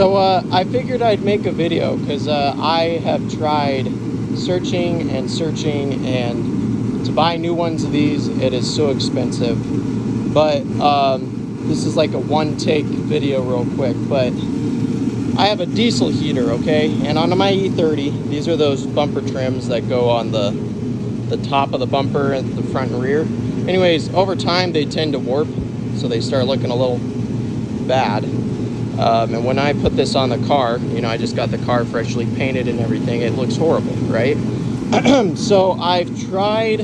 So I figured I'd make a video because I have tried searching and to buy new ones of these, it is so expensive. But this is like a one-take video real quick. But I have a diesel heater, okay? And on my e30, these are those bumper trims that go on the top of the bumper and the front and rear. Anyways, over time they tend to warp, so they start looking a little bad. And when I put this on the car, you know, I just got the car freshly painted and everything, it looks horrible, right? So I've tried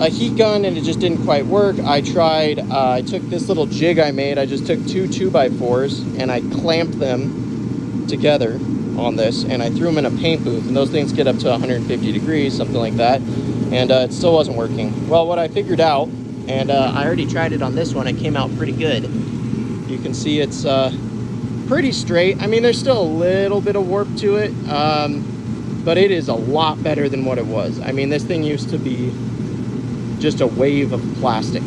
a heat gun and it just didn't quite work. I took this little jig I made, I just took two 2x4s and I clamped them together on this and I threw them in a paint booth, and those things get up to 150 degrees, something like that, and it still wasn't working. Well, what I figured out, and I already tried it on this one, it came out pretty good. You can see it's pretty straight. I mean, there's still a little bit of warp to it, but it is a lot better than what it was. I mean, this thing used to be just a wave of plastic.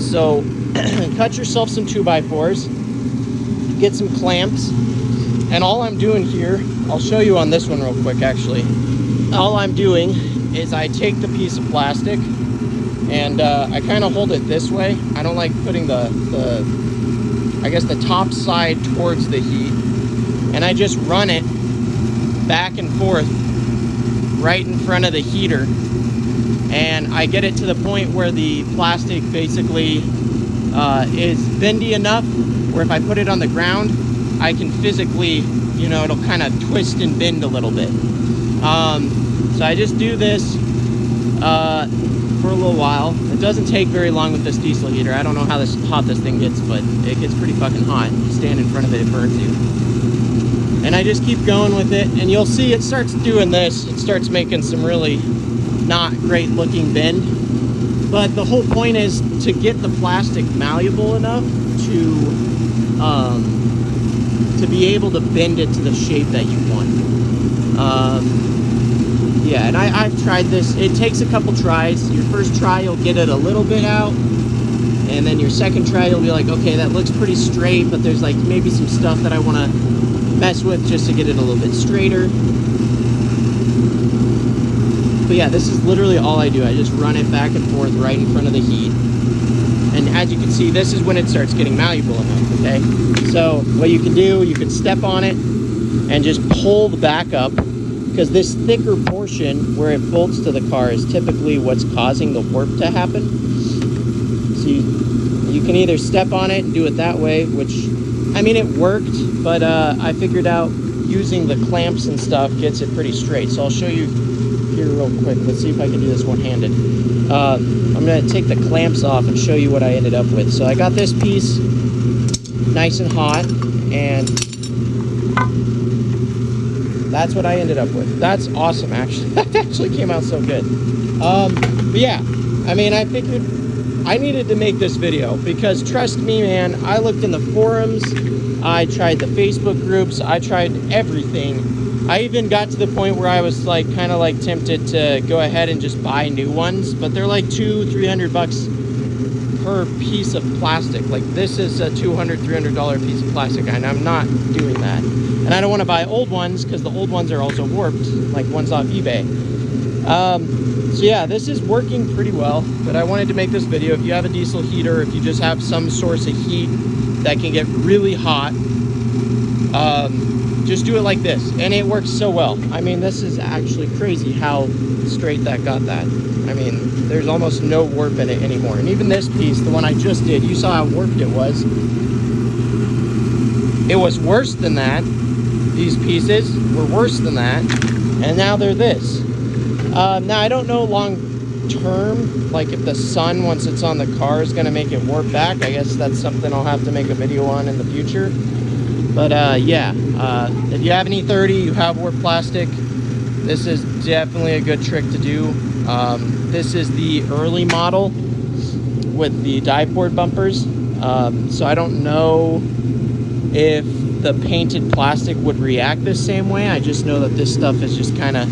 So cut yourself some 2x4s, get some clamps, and all I'm doing here, I'll show you on this one real quick actually. All I'm doing is I take the piece of plastic and I kind of hold it this way. I don't like putting I guess the top side towards the heat, and I just run it back and forth right in front of the heater, and I get it to the point where the plastic basically is bendy enough where if I put it on the ground, I can physically, you know, it'll kind of twist and bend a little bit. So I just do this for a little while. It doesn't take very long with this diesel heater. I don't know how hot this thing gets, but it gets pretty fucking hot. You stand in front of it, it burns you. And I just keep going with it, and you'll see it starts doing this. It starts making some really not great looking bend. But the whole point is to get the plastic malleable enough to be able to bend it to the shape that you want. Yeah, and I've tried this. It takes a couple tries. Your first try, you'll get it a little bit out. And then your second try, you'll be like, okay, that looks pretty straight, but there's like maybe some stuff that I want to mess with just to get it a little bit straighter. But yeah, this is literally all I do. I just run it back and forth right in front of the heat. And as you can see, this is when it starts getting malleable enough, okay? So what you can do, you can step on it and just pull the back up, because this thicker portion where it bolts to the car is typically what's causing the warp to happen. So you can either step on it and do it that way, which, I mean, it worked, but I figured out using the clamps and stuff gets it pretty straight. So I'll show you here real quick. Let's see if I can do this one-handed. I'm going to take the clamps off and show you what I ended up with. So I got this piece nice and hot, and that's what I ended up with. That's awesome, actually. That actually came out so good. But yeah, I mean, I figured I needed to make this video because, trust me, man, I looked in the forums, I tried the Facebook groups, I tried everything. I even got to the point where I was like kind of like tempted to go ahead and just buy new ones, but they're like $200-300 per piece of plastic. Like, this is a $200-300 piece of plastic, and I'm not doing that. And I don't want to buy old ones because the old ones are also warped, like ones off eBay. So yeah, this is working pretty well, but I wanted to make this video. If you have a diesel heater, if you just have some source of heat that can get really hot, just do it like this, and it works so well. I mean, this is actually crazy how straight that got that. I mean, there's almost no warp in it anymore. And even this piece, the one I just did, you saw how warped it was. It was worse than that. These pieces were worse than that, and now they're this. Now, I don't know long term, like if the sun, once it's on the car, is going to make it warp back. I guess that's something I'll have to make a video on in the future. But yeah, if you have an e30, you have warp plastic, this is definitely a good trick to do. This is the early model with the dive board bumpers. So I don't know if the painted plastic would react the same way. I just know that this stuff is just kind of,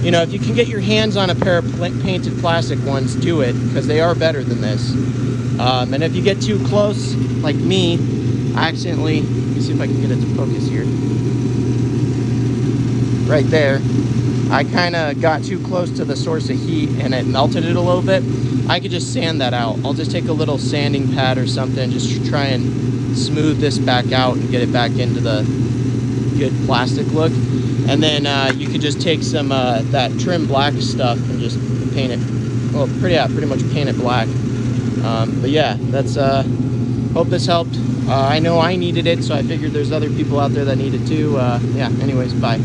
you know, if you can get your hands on a pair of painted plastic ones, do it, because they are better than this. And if you get too close, like me, I accidentally, let me see if I can get it to focus here. Right there, I kind of got too close to the source of heat and it melted it a little bit. I could just sand that out. I'll just take a little sanding pad or something, just to try and smooth this back out and get it back into the good plastic look. And then you could just take some that trim black stuff and just paint it, well, pretty much paint it black. But yeah, that's, hope this helped. I know I needed it, so I figured there's other people out there that need it too. Yeah, anyways, bye.